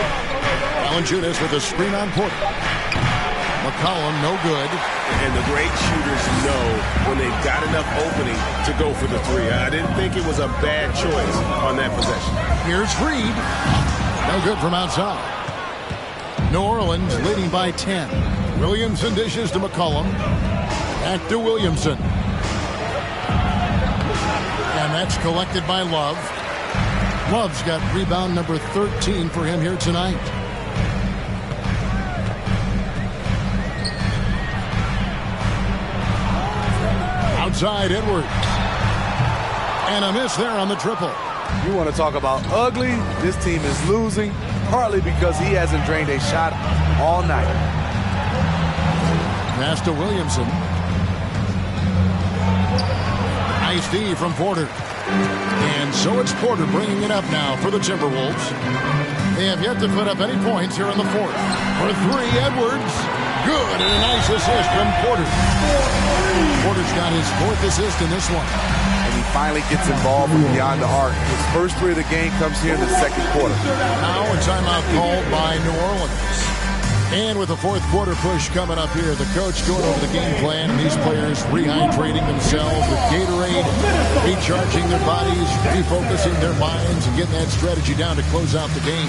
Valanciunas with a screen on Porter. McCollum no good. And the great shooters know when they've got enough opening to go for the 3. I didn't think it was a bad choice on that possession. Here's Reid. No good from outside. New Orleans leading by 10. Williamson dishes to McCollum. Back to Williamson. And that's collected by Love. Love's got rebound number 13 for him here tonight. Outside Edwards. And a miss there on the triple. You want to talk about ugly? This team is losing, partly because he hasn't drained a shot all night. Pass to Williamson. Nice D from Porter. And so it's Porter bringing it up now for the Timberwolves. They have yet to put up any points here in the fourth. For three, Edwards. Good, and a nice assist from Porter. Porter's got his fourth assist in this one. And he finally gets involved from beyond the arc. His first three of the game comes here in the second quarter. Now a timeout called by New Orleans. And with the fourth quarter push coming up here, the coach going over the game plan, and these players rehydrating themselves with Gatorade, recharging their bodies, refocusing their minds, and getting that strategy down to close out the game.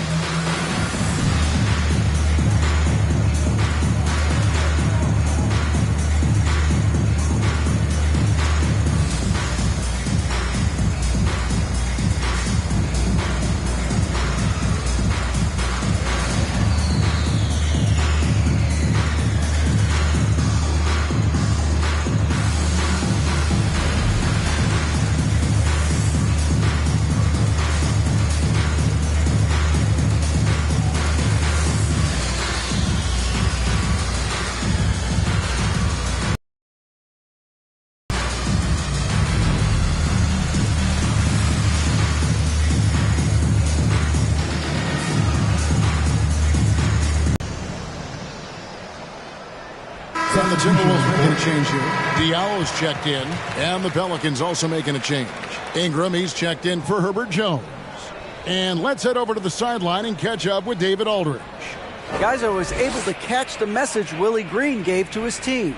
The Timberwolves making a change here. Diallo's checked in, and the Pelicans also making a change. Ingram, he's checked in for Herbert Jones. And let's head over to the sideline and catch up with David Aldridge. Guys, I was able to catch the message Willie Green gave to his team.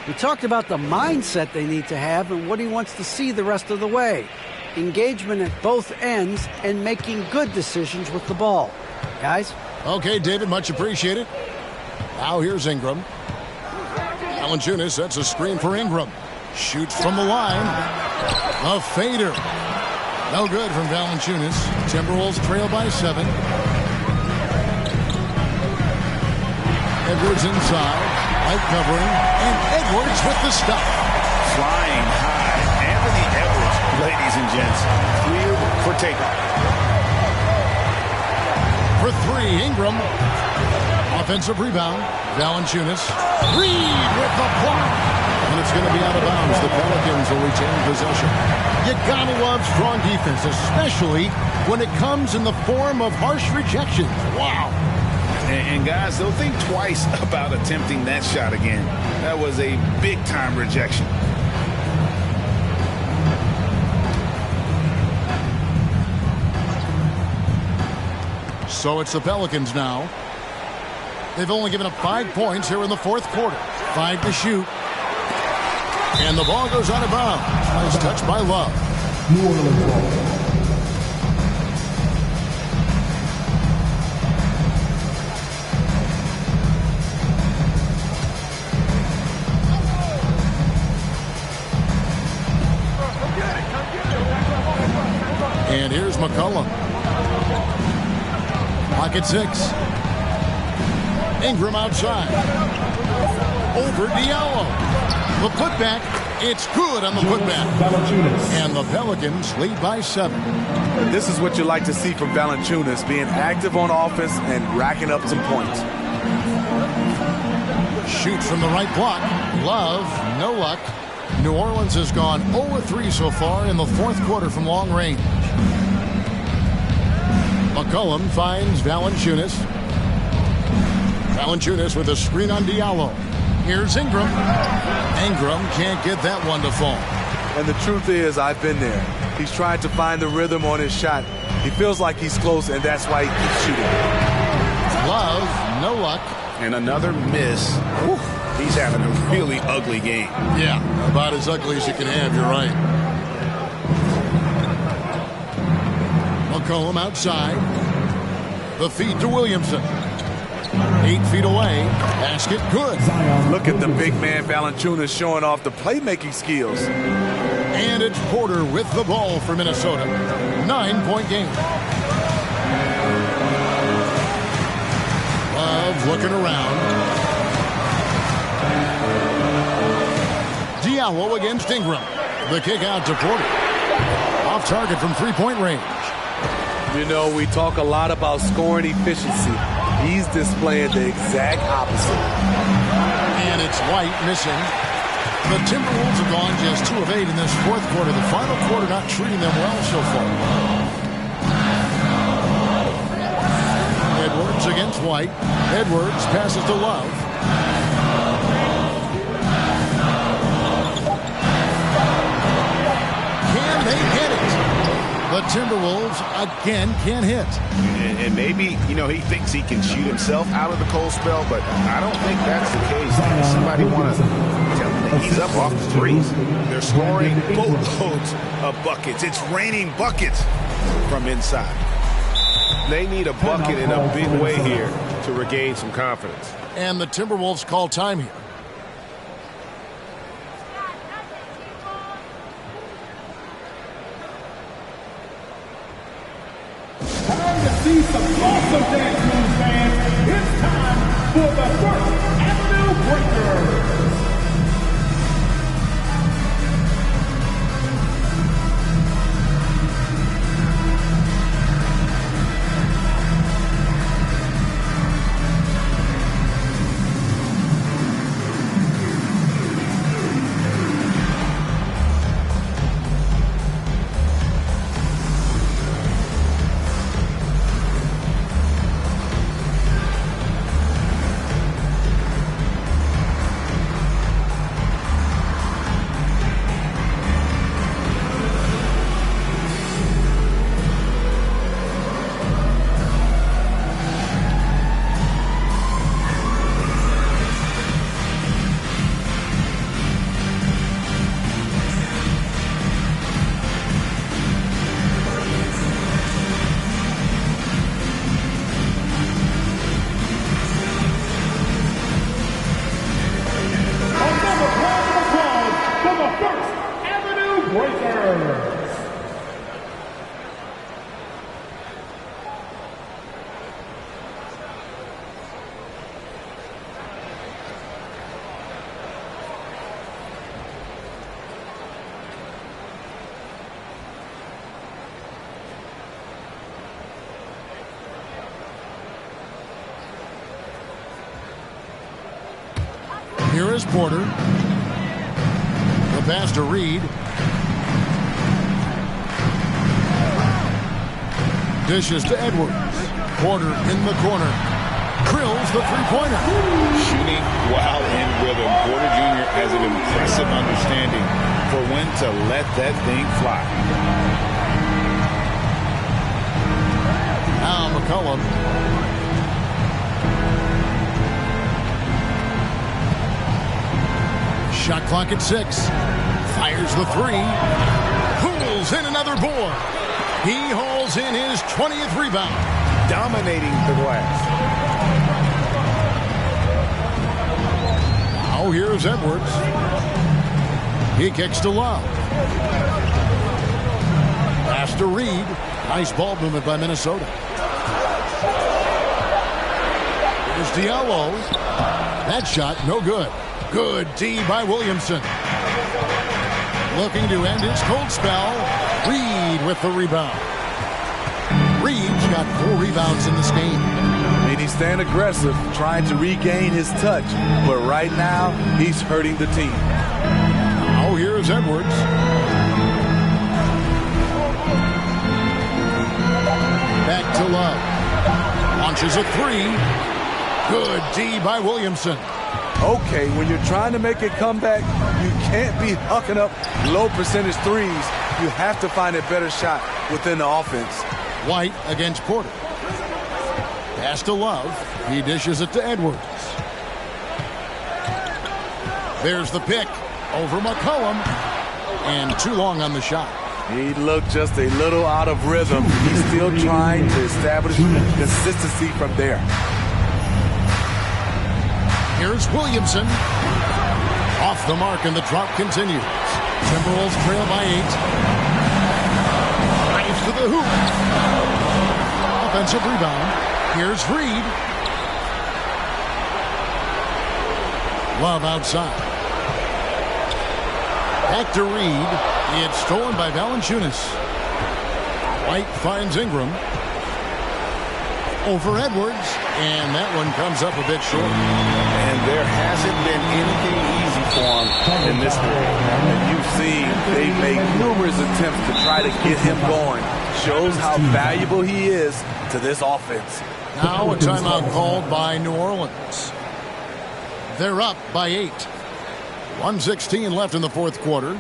He talked about the mindset they need to have and what he wants to see the rest of the way. Engagement at both ends and making good decisions with the ball. Guys? Okay, David, much appreciated. Now here's Ingram. Valanciunas sets a screen for Ingram. Shoots from the line. A fader. No good from Valanciunas. Timberwolves trail by 7. Edwards inside. Light covering. And Edwards with the stop. Flying high. Anthony Edwards, ladies and gents. Cleared for takeoff. For three, Ingram. Offensive rebound. Valanciunas. Reed with the block. And it's going to be out of bounds. The Pelicans will retain possession. You gotta love strong defense, especially when it comes in the form of harsh rejections. Wow. And guys, they'll think twice about attempting that shot again. That was a big-time rejection. So it's the Pelicans now. They've only given up 5 points here in the fourth quarter. 5 to shoot. And the ball goes out of bounds. Nice touch by Love. New Orleans ball. And here's McCollum. Pocket 6. Ingram outside. Over Diallo. The putback. It's good on the putback. And the Pelicans lead by 7. This is what you like to see from Valanciunas, being active on offense and racking up some points. Shoots from the right block. Love, no luck. New Orleans has gone 0-3 so far in the fourth quarter from long range. McCollum finds Valanciunas. Valanciunas with a screen on Diallo. Here's Ingram. Ingram can't get that one to fall. And the truth is, I've been there. He's trying to find the rhythm on his shot. He feels like he's close, and that's why he keeps shooting. Love, no luck. And another miss. Whew. He's having a really ugly game. Yeah, about as ugly as you can have, you're right. McCollum outside. The feed to Williamson. 8 feet away. Basket good. Look at the big man Valanciunas showing off the playmaking skills. And it's Porter with the ball for Minnesota. 9-point game. Love looking around. Diallo against Ingram. The kick out to Porter. Off target from three-point range. You know, we talk a lot about scoring efficiency. He's displaying the exact opposite. And it's White missing. The Timberwolves have gone just 2 of 8 in this fourth quarter. The final quarter not treating them well so far. Edwards against White. Edwards passes to Love. Can they hit it? The Timberwolves again can't hit. And maybe, you know, he thinks he can shoot himself out of the cold spell, but I don't think that's the case. Somebody want to tell him that he's up off the threes. They're scoring boatloads of buckets. It's raining buckets from inside. They need a bucket in a big way here to regain some confidence. And the Timberwolves call time here. See some awesome dance moves, fans. It's time for the First Avenue Breakers. Here is Porter. The pass to Reed. Dishes to Edwards. Porter in the corner. Drills the three-pointer. Shooting while in rhythm. Porter Jr. has an impressive understanding for when to let that thing fly. Now McCollum. Shot clock at 6. Fires the 3. Pulls in another board. He hauls in his 20th rebound. Dominating the glass. Now here's Edwards. He kicks to Love. Pass to Reed. Nice ball movement by Minnesota. Here's Diallo. That shot, no good. Good D by Williamson. Looking to end his cold spell. Reed with the rebound. Reed's got 4 rebounds in this game. I mean, he's staying aggressive, trying to regain his touch. But right now, he's hurting the team. Now here's Edwards. Back to Love. Launches a 3. Good D by Williamson. Okay, when you're trying to make a comeback, you can't be hucking up low percentage threes. You have to find a better shot within the offense. White against Porter. Pass to Love. He dishes it to Edwards. There's the pick over McCollum. And too long on the shot. He looked just a little out of rhythm. He's still trying to establish consistency from there. Here's Williamson. Off the mark, and the drop continues. Timberwolves trail by 8. Drives to the hoop. Offensive rebound. Here's Reed. Love outside. Back to Reed. It's stolen by Valanciunas. White finds Ingram. Over Edwards. And that one comes up a bit short. And there hasn't been anything easy for him in this game. And you've seen they make numerous attempts to try to get him going. Shows how valuable he is to this offense. Now a timeout called by New Orleans. They're up by 8. 1:16 left in the fourth quarter.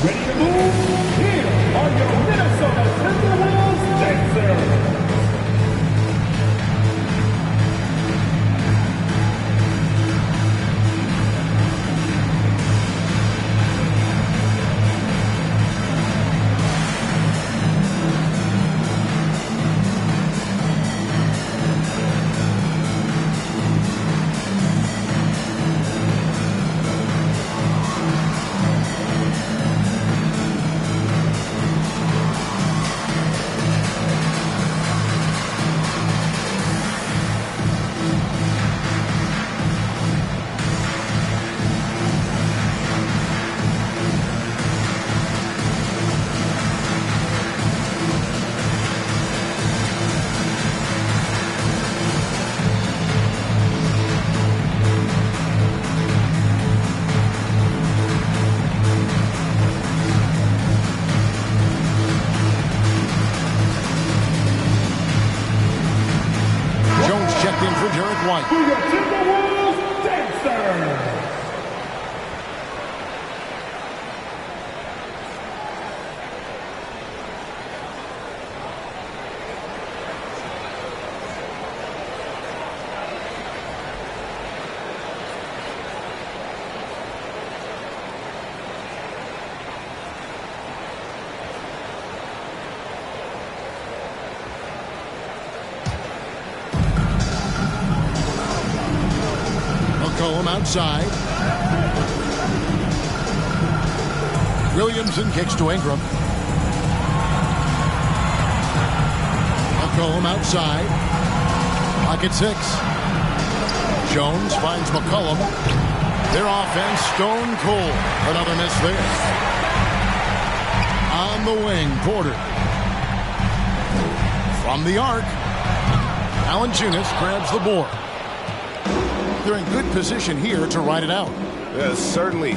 Ready to move? Here are your Minnesota Timberwolves dancers. For your Timberwolves dancers. McCollum outside. Williamson kicks to Ingram. McCollum outside. Pocket 6. Jones finds McCollum. Their offense stone cold. Another miss there. On the wing, Porter. From the arc. Valanciunas grabs the board. They're in good position here to ride it out. Certainly.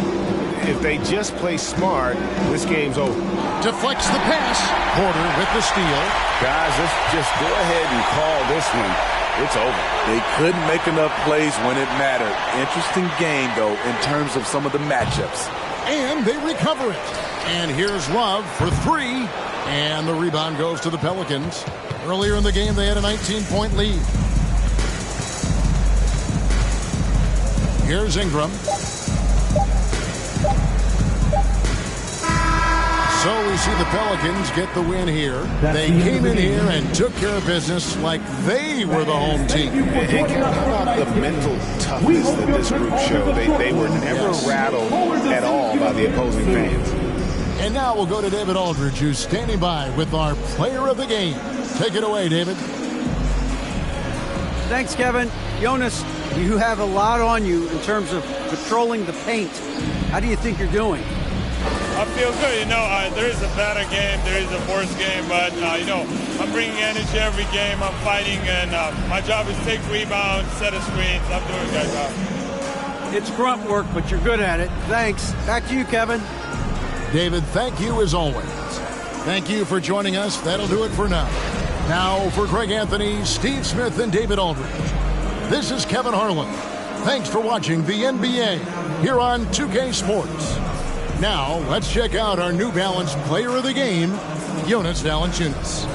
If they just play smart, this game's over. Deflects the pass. Porter with the steal. Guys, let's just go ahead and call this one. It's over. They couldn't make enough plays when it mattered. Interesting game, though, in terms of some of the matchups. And they recover it. And here's Love for 3. And the rebound goes to the Pelicans. Earlier in the game, they had a 19-point lead. Here's Ingram. So we see the Pelicans get the win here. They came in here and took care of business like they were the home team. And how about the mental toughness that this group showed? They were never rattled at all by the opposing fans. And now we'll go to David Aldridge, who's standing by with our player of the game. Take it away, David. Thanks, Kevin. Jonas, you have a lot on you in terms of patrolling the paint. How do you think you're doing? I feel good. There is a better game, there is a worse game, but, I'm bringing energy every game. I'm fighting, and my job is to take rebounds, set a screens. I'm doing a good job. It's grunt work, but you're good at it. Thanks. Back to you, Kevin. David, thank you as always. Thank you for joining us. That'll do it for now. Now, for Greg Anthony, Steve Smith, and David Aldridge, this is Kevin Harlan. Thanks for watching the NBA here on 2K Sports. Now, let's check out our New Balance player of the game, Jonas Valanciunas.